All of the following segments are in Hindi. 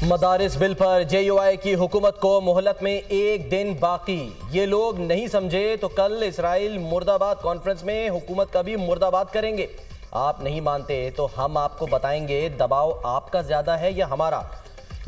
मदारिस बिल पर JUI की हुकूमत को मोहलत में एक दिन बाकी। ये लोग नहीं समझे तो कल इसराइल मुर्दाबाद कॉन्फ्रेंस में हुकूमत का भी मुर्दाबाद करेंगे। आप नहीं मानते तो हम आपको बताएंगे दबाव आपका ज्यादा है या हमारा।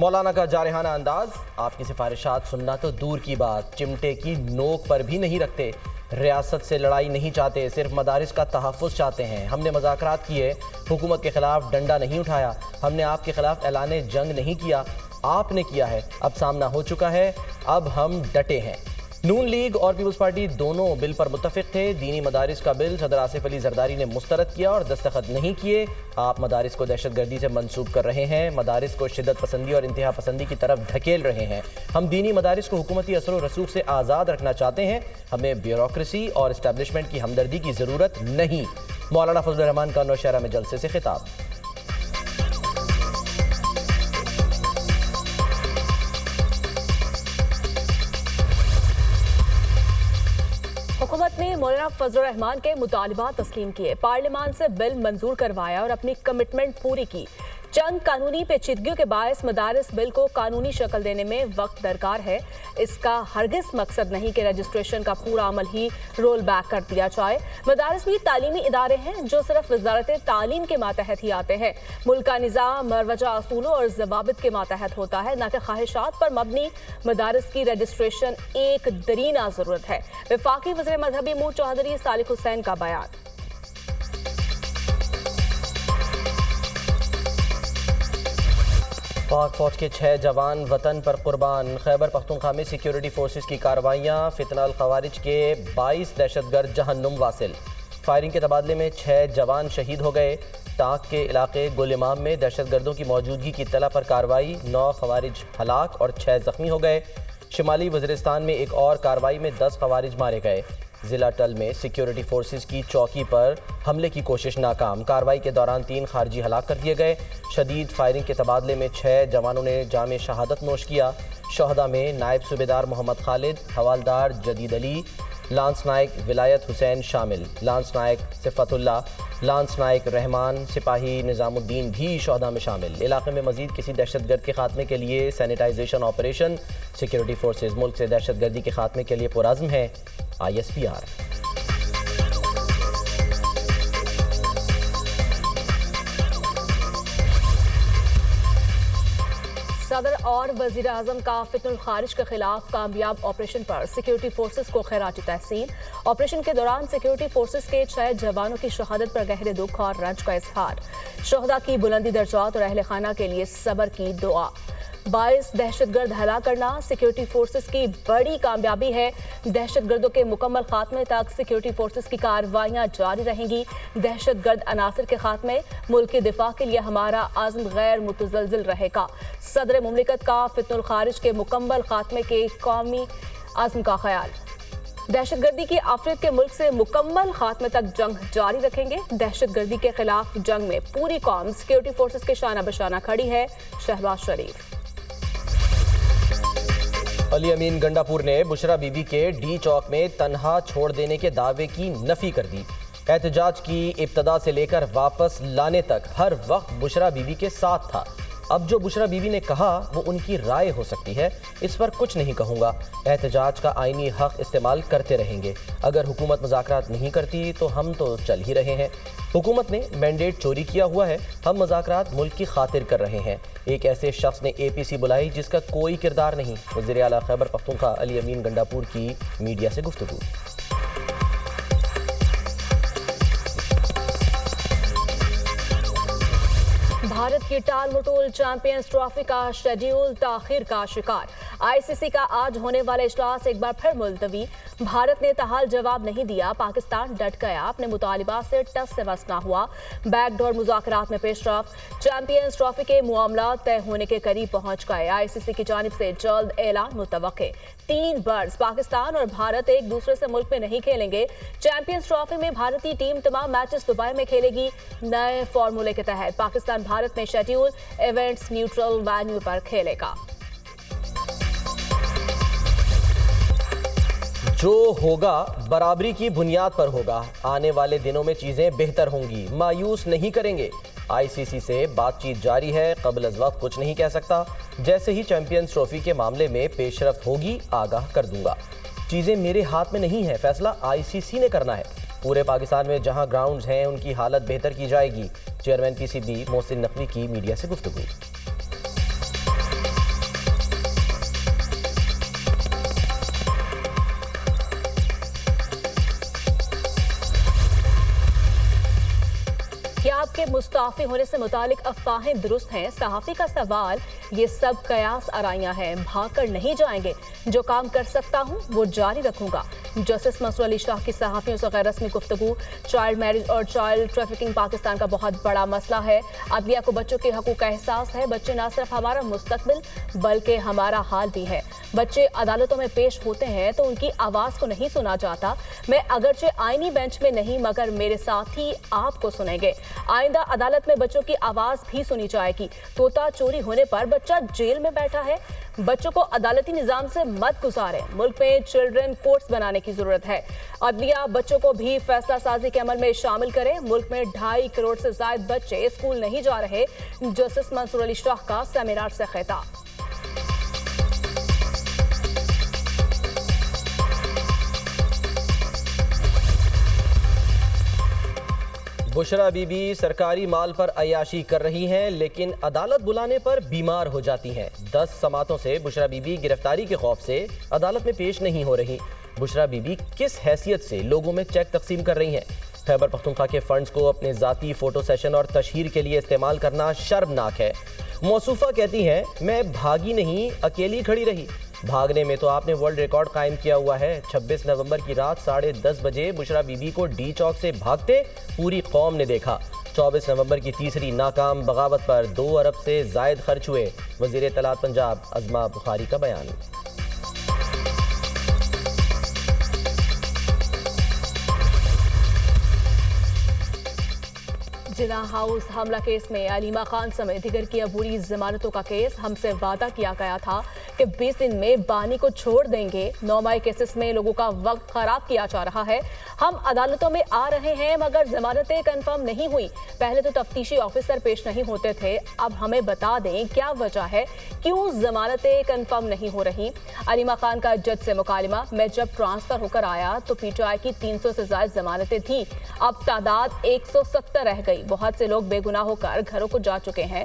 मौलाना का जारहाना अंदाज, आपकी सिफारिशात सुनना तो दूर की बात, चिमटे की नोक पर भी नहीं रखते। रियासत से लड़ाई नहीं चाहते, सिर्फ मदारिस का तहफ़्फ़ुज़ चाहते हैं। हमने मुज़ाकरात किए, हुकूमत के ख़िलाफ़ डंडा नहीं उठाया। हमने आपके ख़िलाफ़ ऐलान जंग नहीं किया, आपने किया है। अब सामना हो चुका है, अब हम डटे हैं। नून लीग और पीपल्स पार्टी दोनों बिल पर मुत्तफ़िक़ थे। दीनी मदारिस का बिल सदर आसिफ अली जरदारी ने मुस्तरद किया और दस्तखत नहीं किए। आप मदारिस को दहशतगर्दी से मंसूब कर रहे हैं, मदारिस को शिद्दत पसंदी और इंतहा पसंदी की तरफ धकेल रहे हैं। हम दीनी मदारिस को हुकूमती असर व रसूख से आज़ाद रखना चाहते हैं। हमें ब्यूरोक्रेसी और इस्टेब्लिशमेंट की हमदर्दी की ज़रूरत नहीं। मौलाना फजल रहमान का नौशहरा में जलसे से खिताब। हुकूमत ने मौलाना फजल रहमान के मुतालिबात तस्लीम किए, पार्लियामान से बिल मंजूर करवाया और अपनी कमिटमेंट पूरी की। चंद कानूनी पेचीदगियों के बायस मदारिस बिल को कानूनी शक्ल देने में वक्त दरकार है। इसका हरगिज मकसद नहीं कि रजिस्ट्रेशन का पूरा अमल ही रोल बैक कर दिया जाए। मदारिस भी तालीमी इदारे हैं जो सिर्फ वजारत तालीम के मातहत ही आते हैं। मुल्क का निज़ाम मरवजा असूलों और जवाबित के मातहत होता है, न कि ख्वाहिशात पर मबनी। मदारिस की रजिस्ट्रेशन एक दरीना ज़रूरत है। वफाकी वज़ीर मजहबी मूर चौधरी सालिक हुसैन का बयान। पाक फौज के 6 जवान वतन पर कुर्बान। खैबर पख्तूनख्वा में सिक्योरिटी फोर्सेस की कार्रवाइयाँ, फितनाल खवारिज के 22 दहशतगर्द जहन्नुम वासिल। फायरिंग के तबादले में 6 जवान शहीद हो गए। टाक के इलाके गुल इमाम में दहशतगर्दों की मौजूदगी की इत्तला पर कार्रवाई, 9 खवारिज हलाक और 6 जख्मी हो गए। शिमाली वज़ीरिस्तान में एक और कार्रवाई में 10 खवारिज मारे गए। ज़िला टल में सिक्योरिटी फोर्सेस की चौकी पर हमले की कोशिश नाकाम। कार्रवाई के दौरान 3 खारजी हलाक कर दिए गए। शदीद फायरिंग के तबादले में 6 जवानों ने जाम शहादत नोश किया। शहदा में नायब सूबेदार मोहम्मद खालिद, हवालदार जदीद अली, लांस नायक विलायत हुसैन शामिल। लांस नायक सिफतुल्ला, लांस नायक रहमान, सिपाही निज़ामुद्दीन भी शहदा में शामिल। इलाके में मजीद किसी दहशतगर्द के खात्मे के लिए सैनिटाइजेशन ऑपरेशन। सिक्योरिटी फोर्सेज मुल्क से दहशतगर्दी के खात्मे के लिए पुरअज़्म है। ISPR। सदर और वजीर आजम का फितनुल खारिज के खिलाफ कामयाब ऑपरेशन पर सिक्योरिटी फोर्सेस को खैराती तहसीन। ऑपरेशन के दौरान सिक्योरिटी फोर्सेस के 6 जवानों की शहादत पर गहरे दुख और रंज का इजहार। शोहदा की बुलंदी दर्जात और अहले खाना के लिए सब्र की दुआ। 22 दहशतगर्द हला करना सिक्योरिटी फोर्सेस की बड़ी कामयाबी है। दहशतगर्दों के मुकम्मल खात्मे तक सिक्योरिटी फोर्सेस की कार्रवाइयाँ जारी रहेंगी। दहशतगर्द अनासर के खात्मे, मुल्क के दिफा के लिए हमारा आज़म गैर मुतज़लज़िल रहेगा। सदर मुमलिकत का फितनुल खारिज के मुकम्मल खात्मे के कौमी आज़म का ख्याल। दहशतगर्दी की आफरित के मुल्क से मुकम्मल खात्मे तक जंग जारी रखेंगे। दहशतगर्दी के खिलाफ जंग में पूरी कौम सिक्योरिटी फोर्सेस के शाना बशाना खड़ी है। शहबाज शरीफ। अली अमीन गंडापुर ने बुशरा बीबी के डी चौक में तन्हा छोड़ देने के दावे की नफी कर दी। एहतजाज की इब्तदा से लेकर वापस लाने तक हर वक्त बुशरा बीबी के साथ था। अब जो बुशरा बीबी ने कहा वो उनकी राय हो सकती है, इस पर कुछ नहीं कहूँगा। एहतजाज का आईनी हक इस्तेमाल करते रहेंगे। अगर हुकूमत मुज़ाकरात नहीं करती तो हम तो चल ही रहे हैं। हुकूमत ने मैंडेट चोरी किया हुआ है, हम मुज़ाकरात मुल्क की खातिर कर रहे हैं। एक ऐसे शख्स ने APC बुलाई जिसका कोई किरदार नहीं। वज़ीर आला खैबर पख्तूनख्वा अली अमीन गंडापुर की मीडिया से गुफ्तगू। भारत की टाल मटोल चैंपियंस ट्रॉफी का शेड्यूल ताखिर का शिकार। ICC का आज होने वाला इजलास एक बार फिर मुलतवी। भारत ने तहाल जवाब नहीं दिया, पाकिस्तान डट गया, अपने मुतालिबा से टस से मस ना हुआ। बैकडोर मुज़ाकरात में पेशरफ। चैंपियंस ट्रॉफी के मामलात तय होने के करीब पहुंच गए। ICC की जानिब से जल्द ऐलान मुतवक्के। 3 बर्ड्स पाकिस्तान और भारत एक दूसरे से मुल्क में नहीं खेलेंगे। चैंपियंस ट्रॉफी में भारतीय टीम तमाम मैचेस दुबई में खेलेगी। नए फॉर्मूले के तहत पाकिस्तान भारत में शेड्यूल इवेंट्स न्यूट्रल वेन्यू पर खेलेगा। जो होगा बराबरी की बुनियाद पर होगा। आने वाले दिनों में चीजें बेहतर होंगी, मायूस नहीं करेंगे। आईसीसी से बातचीत जारी है, कबल अज वक्त कुछ नहीं कह सकता। जैसे ही चैंपियंस ट्रॉफी के मामले में पेशरफ्त होगी आगाह कर दूंगा। चीजें मेरे हाथ में नहीं है, फैसला आईसीसी ने करना है। पूरे पाकिस्तान में जहां ग्राउंड्स हैं उनकी हालत बेहतर की जाएगी। चेयरमैन पीसीबी मोहसिन नकवी की मीडिया से गुफ्तगू। क्या आपके मुस्ताफी होने से मुतालिक अफवाहें दुरुस्त हैं? सहाफ़ी का सवाल। ये सब कयास आराइयां हैं, भाग कर नहीं जाएंगे। जो काम कर सकता हूं वो जारी रखूंगा। जस्टिस मंसूर अली शाह की सहाफ़ियों से गैर रस्मी गुफ्तगू। चाइल्ड मैरिज और चाइल्ड ट्रैफिकिंग पाकिस्तान का बहुत बड़ा मसला है। अदलिया को बच्चों के हकूक़ का एहसास है। बच्चे न सिर्फ हमारा मुस्तकबिल बल्कि हमारा हाल भी है। बच्चे अदालतों में पेश होते हैं तो उनकी आवाज़ को नहीं सुना जाता। मैं अगरचे आईनी बेंच में नहीं मगर मेरे साथ ही आपको सुनेंगे। आइंदा अदालत में बच्चों की आवाज भी सुनी जाएगी। तोता चोरी होने पर बच्चा जेल में बैठा है। बच्चों को अदालती निजाम से मत गुजारें। मुल्क में चिल्ड्रन कोर्ट्स बनाने की जरूरत है। अदलिया बच्चों को भी फैसला साजी के अमल में शामिल करें। मुल्क में 2.5 करोड़ से ज्यादा बच्चे स्कूल नहीं जा रहे। जस्टिस मंसूर अली शाह का सेमिनार से खिताब। बुशरा बीबी सरकारी माल पर अयाशी कर रही हैं, लेकिन अदालत बुलाने पर बीमार हो जाती हैं। 10 समातों से बुशरा बीबी गिरफ्तारी के खौफ से अदालत में पेश नहीं हो रही। बुशरा बीबी किस हैसियत से लोगों में चेक तकसीम कर रही हैं? खैबर पख्तूनख्वा के फंड्स को अपने जाती फोटो सेशन और तशहीर के लिए इस्तेमाल करना शर्मनाक है। मौसूफा कहती हैं, मैं भागी नहीं, अकेली खड़ी रही। भागने में तो आपने वर्ल्ड रिकॉर्ड कायम किया हुआ है। 26 नवंबर की रात 10:30 बजे बुशरा बीबी को डी चौक से भागते पूरी कौम ने देखा। 24 नवंबर की तीसरी नाकाम बगावत पर 2 अरब से जायद खर्च हुए। वजीर इत्तलात पंजाब अज़मा बुखारी का बयान। जिना हाउस हमला केस में अलीमा खान समेत दिगर की अबूरी जमानतों का केस। हमसे वादा किया गया था कि 20 दिन में बानी को छोड़ देंगे। 9 मई केसेस में लोगों का वक्त खराब किया जा रहा है। हम अदालतों में आ रहे हैं मगर जमानतें कंफर्म नहीं हुई। पहले तो तफ्तीशी ऑफिसर पेश नहीं होते थे, अब हमें बता दें क्या वजह है, क्यों जमानतें कंफर्म नहीं हो रही। अलीमा खान का जज से मुकालिमा। मैं जब ट्रांसफर होकर आया तो पीटीआई की 300 से ज्यादा जमानतें थी, अब तादाद 170 रह गई। बहुत से लोग बेगुनाह होकर घरों को जा चुके हैं।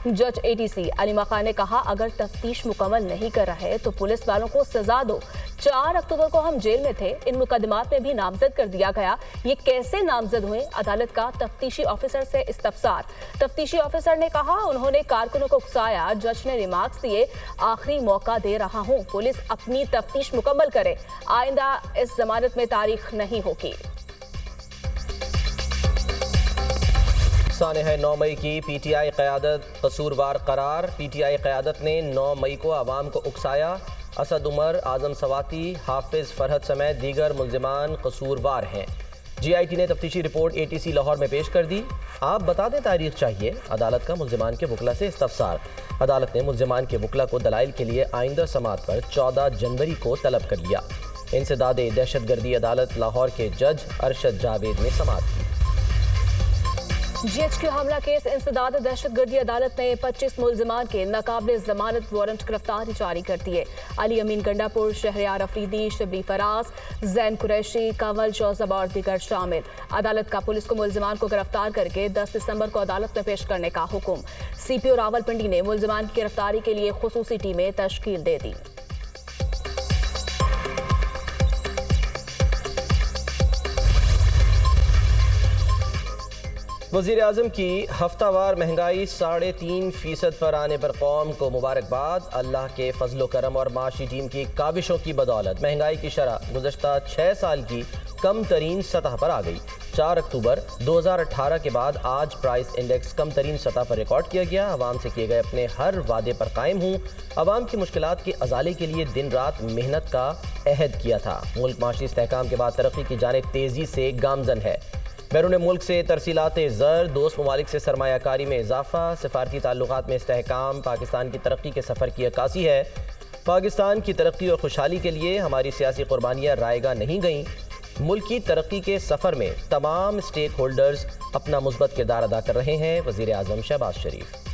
जज एटीसी अलीमा खान ने कहा, अगर तफ्तीश मुकम्मल नहीं कर रहे तो पुलिस वालों को सजा दो। 4 अक्टूबर को हम जेल में थे, इन मुकदमात में भी नामजद कर दिया गया। ये कैसे नामजद हुए? अदालत का तफ्तीशी ऑफिसर से इस्तफसार। तफ्तीशी ऑफिसर ने कहा उन्होंने कारकुनों को उकसाया। जज ने रिमार्क्स दिए, आखिरी मौका दे रहा हूं, पुलिस अपनी तफ्तीश मुकम्मल करे। आइंदा इस जमानत में तारीख नहीं होगी। साने है 9 मई की पीटीआई क़यादत कसूरवार करार। पीटीआई क़यादत ने 9 मई को आवाम को उकसाया। असद उमर, आजम सवाती, हाफिज फरहद समेत दीगर मुल्जिमान कसूरवार हैं। जीआईटी ने तफ्तीशी रिपोर्ट एटीसी लाहौर में पेश कर दी। आप बता दें तारीख चाहिए। अदालत का मुल्जिमान के वकला से इस्तफसार। अदालत ने मुल्जिमान के वकला को दलाइल के लिए आइंदा समात पर 14 जनवरी को तलब कर लिया। इंसदादे दहशतगर्दी अदालत लाहौर के जज अरशद जावेद ने समात की। जीएचक्यू हमला केस इंसदाद दहशतगर्दी अदालत ने 25 मुल्जिमान के नाकाबिले जमानत वारंट गिरफ्तारी जारी कर दिए। अली अमीन गंडापुर, शहरयार अफरीदी, शबली फराज, जैन कुरैशी, कंवल शौजब और दीगर शामिल। अदालत का पुलिस को मुल्जिमान को गिरफ्तार करके 10 दिसंबर को अदालत में पेश करने का हुक्म। सीपीओ रावलपिंडी ने मुल्जिमान की गिरफ्तारी के लिए खुसूसी टीमें तश्कील दे दी। वज़ीर आज़म की हफ्तावार महंगाई 3.5% पर आने पर कौम को मुबारकबाद। अल्लाह के फजलो करम और माशी टीम की काविशों की बदौलत महंगाई की शरह गुज़श्ता 6 साल की कम तरीन सतह पर आ गई। 4 अक्टूबर 2018 के बाद आज प्राइस इंडेक्स कम तरीन सतह पर रिकॉर्ड किया गया। आवाम से किए गए अपने हर वादे पर कायम हूँ। आवाम की मुश्किलात के अजाले के लिए दिन रात मेहनत का अहद किया था। मुल्क माशी इस्तेहकाम के बाद तरक्की की जानिब तेज़ी से गामजन है। बैरून मुल्क से तरसीलात ज़र, दोस्त ममालिक से सरमायाकारी में इजाफा, सिफारती ताल्लुकात में इस्तेहकाम पाकिस्तान की तरक्की के सफ़र की अक्कासी है। पाकिस्तान की तरक्की और खुशहाली के लिए हमारी सियासी कुर्बानियाँ रायगा नहीं गईं। मुल्क की तरक्की के सफ़र में तमाम स्टेक होल्डर्स अपना मुस्बत किरदार अदा कर रहे हैं। वज़ीर आज़म शहबाज शरीफ।